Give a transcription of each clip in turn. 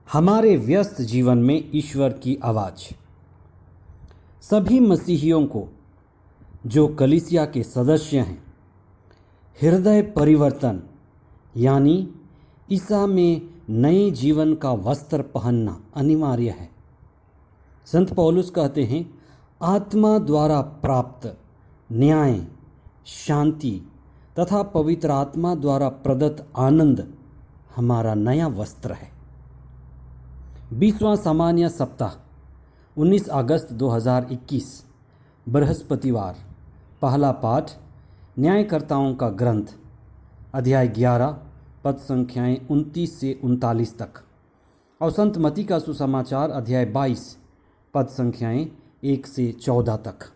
हमारे व्यस्त जीवन में ईश्वर की आवाज़। सभी मसीहियों को जो कलीसिया के सदस्य हैं, हृदय परिवर्तन यानी ईसा में नए जीवन का वस्त्र पहनना अनिवार्य है। संत पौलुस कहते हैं, आत्मा द्वारा प्राप्त न्याय, शांति तथा पवित्र आत्मा द्वारा प्रदत्त आनंद हमारा नया वस्त्र है। 20वां सामान्य सप्ताह 19 अगस्त 2021 बृहस्पतिवार। पहला पाठ न्यायकर्ताओं का ग्रंथ अध्याय 11 पद संख्याएं 29 से 39 तक और संत मती का सुसमाचार अध्याय 22 पद संख्याएं 1 से 14 तक।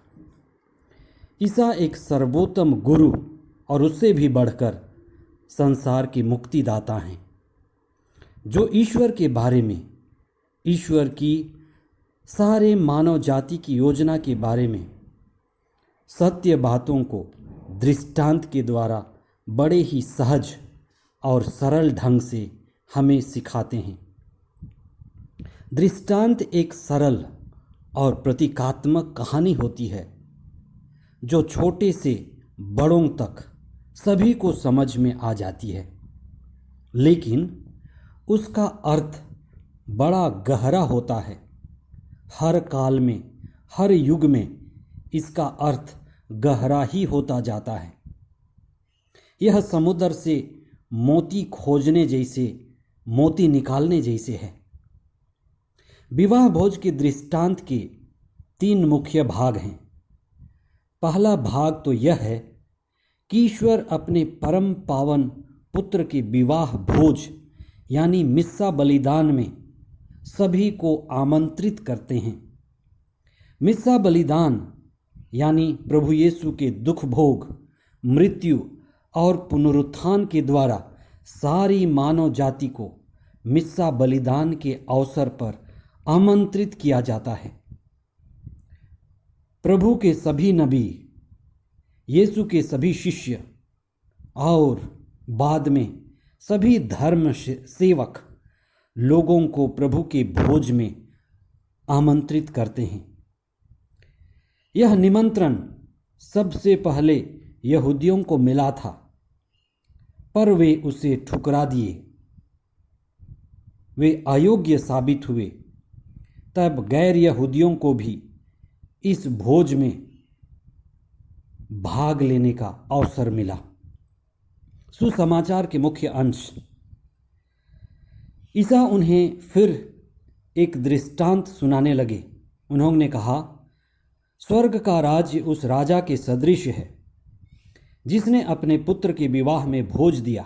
ईसा एक सर्वोत्तम गुरु और उससे भी बढ़कर संसार की मुक्तिदाता हैं, जो ईश्वर के बारे में, ईश्वर की सारे मानव जाति की योजना के बारे में सत्य बातों को दृष्टांत के द्वारा बड़े ही सहज और सरल ढंग से हमें सिखाते हैं। दृष्टांत एक सरल और प्रतीकात्मक कहानी होती है, जो छोटे से बड़ों तक सभी को समझ में आ जाती है, लेकिन उसका अर्थ बड़ा गहरा होता है। हर काल में, हर युग में इसका अर्थ गहरा ही होता जाता है। यह समुद्र से मोती खोजने जैसे, मोती निकालने जैसे है। विवाह भोज के दृष्टांत के 3 मुख्य भाग हैं। पहला भाग तो यह है कि ईश्वर अपने परम पावन पुत्र के विवाह भोज यानी मिस्सा बलिदान में सभी को आमंत्रित करते हैं। मिस्सा बलिदान यानी प्रभु यीशु के दुख भोग, मृत्यु और पुनरुत्थान के द्वारा सारी मानव जाति को मिस्सा बलिदान के अवसर पर आमंत्रित किया जाता है। प्रभु के सभी नबी, यीशु के सभी शिष्य और बाद में सभी धर्म सेवक लोगों को प्रभु के भोज में आमंत्रित करते हैं। यह निमंत्रण सबसे पहले यहूदियों को मिला था, पर वे उसे ठुकरा दिए, वे अयोग्य साबित हुए। तब गैर यहूदियों को भी इस भोज में भाग लेने का अवसर मिला। सुसमाचार के मुख्य अंश। ईसा उन्हें फिर एक दृष्टांत सुनाने लगे। उन्होंने कहा, स्वर्ग का राज्य उस राजा के सदृश है जिसने अपने पुत्र के विवाह में भोज दिया।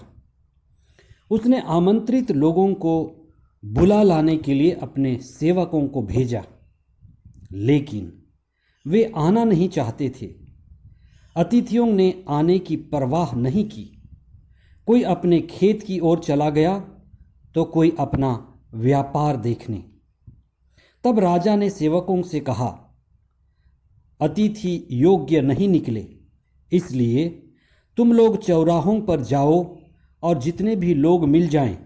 उसने आमंत्रित लोगों को बुला लाने के लिए अपने सेवकों को भेजा, लेकिन वे आना नहीं चाहते थे। अतिथियों ने आने की परवाह नहीं की। कोई अपने खेत की ओर चला गया तो कोई अपना व्यापार देखने। तब राजा ने सेवकों से कहा, अतिथि योग्य नहीं निकले, इसलिए तुम लोग चौराहों पर जाओ और जितने भी लोग मिल जाएं,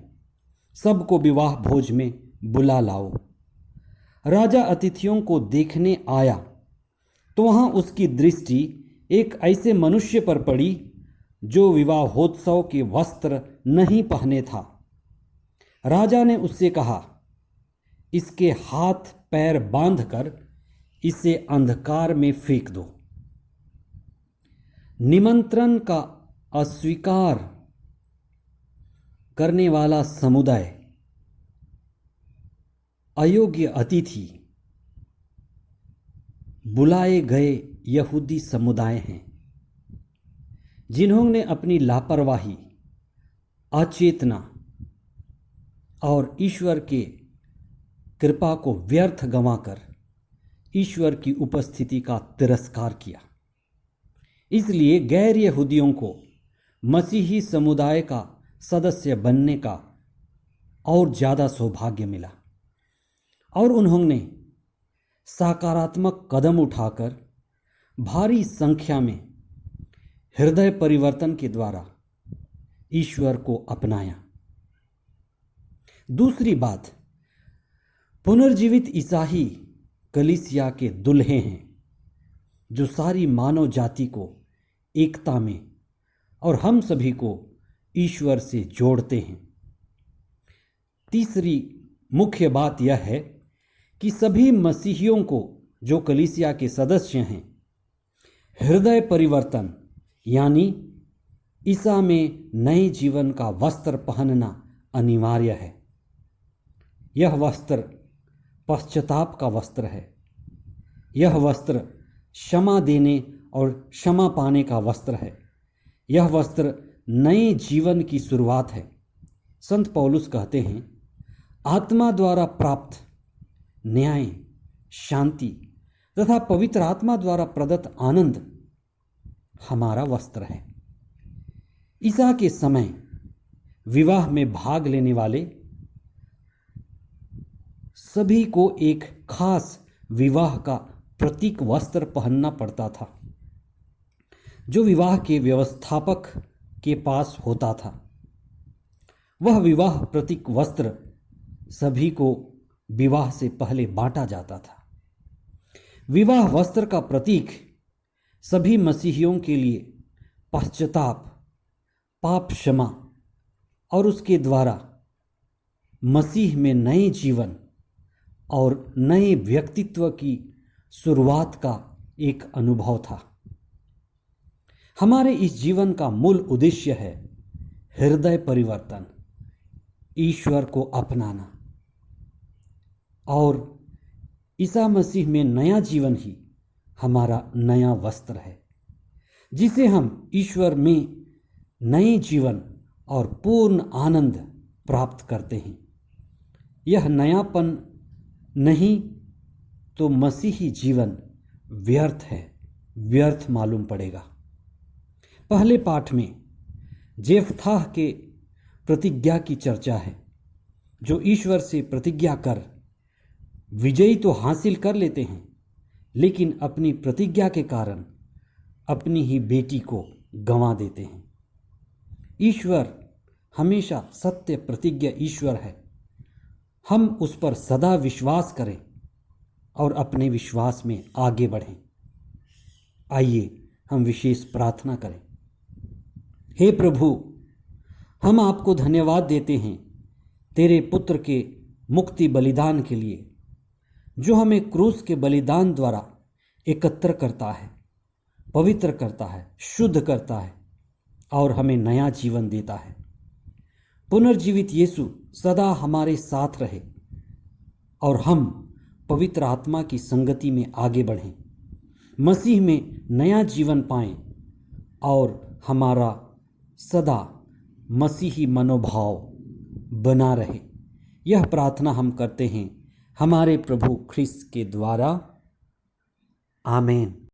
सबको विवाह भोज में बुला लाओ। राजा अतिथियों को देखने आया तो वहाँ उसकी दृष्टि एक ऐसे मनुष्य पर पड़ी जो विवाहोत्सव के वस्त्र नहीं पहने था। राजा ने उससे कहा, इसके हाथ पैर बांधकर इसे अंधकार में फेंक दो। निमंत्रण का अस्वीकार करने वाला समुदाय अयोग्य अतिथि बुलाए गए यहूदी समुदाय हैं, जिन्होंने अपनी लापरवाही, अचेतना और ईश्वर के कृपा को व्यर्थ गंवाकर ईश्वर की उपस्थिति का तिरस्कार किया। इसलिए गैर यहूदियों को मसीही समुदाय का सदस्य बनने का और ज़्यादा सौभाग्य मिला और उन्होंने सकारात्मक कदम उठाकर भारी संख्या में हृदय परिवर्तन के द्वारा ईश्वर को अपनाया। दूसरी बात, पुनर्जीवित ईसा ही कलीसिया के दुल्हे हैं जो सारी मानव जाति को एकता में और हम सभी को ईश्वर से जोड़ते हैं। तीसरी मुख्य बात यह है कि सभी मसीहियों को जो कलीसिया के सदस्य हैं हृदय परिवर्तन यानी ईसा में नए जीवन का वस्त्र पहनना अनिवार्य है। यह वस्त्र पश्चाताप का वस्त्र है। यह वस्त्र क्षमा देने और क्षमा पाने का वस्त्र है। यह वस्त्र नए जीवन की शुरुआत है। संत पौलुस कहते हैं, आत्मा द्वारा प्राप्त न्याय, शांति तथा पवित्र आत्मा द्वारा प्रदत्त आनंद हमारा वस्त्र है। ईसा के समय विवाह में भाग लेने वाले सभी को एक खास विवाह का प्रतीक वस्त्र पहनना पड़ता था जो विवाह के व्यवस्थापक के पास होता था। वह विवाह प्रतीक वस्त्र सभी को विवाह से पहले बांटा जाता था। विवाह वस्त्र का प्रतीक सभी मसीहियों के लिए पश्चाताप, पाप क्षमा और उसके द्वारा मसीह में नए जीवन और नए व्यक्तित्व की शुरुआत का एक अनुभव था। हमारे इस जीवन का मूल उद्देश्य है हृदय परिवर्तन, ईश्वर को अपनाना और ईसा मसीह में नया जीवन ही हमारा नया वस्त्र है जिसे हम ईश्वर में नए जीवन और पूर्ण आनंद प्राप्त करते हैं। यह नयापन नहीं तो मसीही जीवन व्यर्थ है, व्यर्थ मालूम पड़ेगा। पहले पाठ में जेफथाह के प्रतिज्ञा की चर्चा है जो ईश्वर से प्रतिज्ञा कर विजयी तो हासिल कर लेते हैं लेकिन अपनी प्रतिज्ञा के कारण अपनी ही बेटी को गंवा देते हैं। ईश्वर हमेशा सत्य प्रतिज्ञा ईश्वर है। हम उस पर सदा विश्वास करें और अपने विश्वास में आगे बढ़ें। आइए हम विशेष प्रार्थना करें। हे प्रभु, हम आपको धन्यवाद देते हैं तेरे पुत्र के मुक्ति बलिदान के लिए जो हमें क्रूस के बलिदान द्वारा एकत्र करता है, पवित्र करता है, शुद्ध करता है और हमें नया जीवन देता है। पुनर्जीवित यीशु सदा हमारे साथ रहे और हम पवित्र आत्मा की संगति में आगे बढ़ें, मसीह में नया जीवन पाएं और हमारा सदा मसीही मनोभाव बना रहे। यह प्रार्थना हम करते हैं हमारे प्रभु ख्रिस्त के द्वारा। आमीन।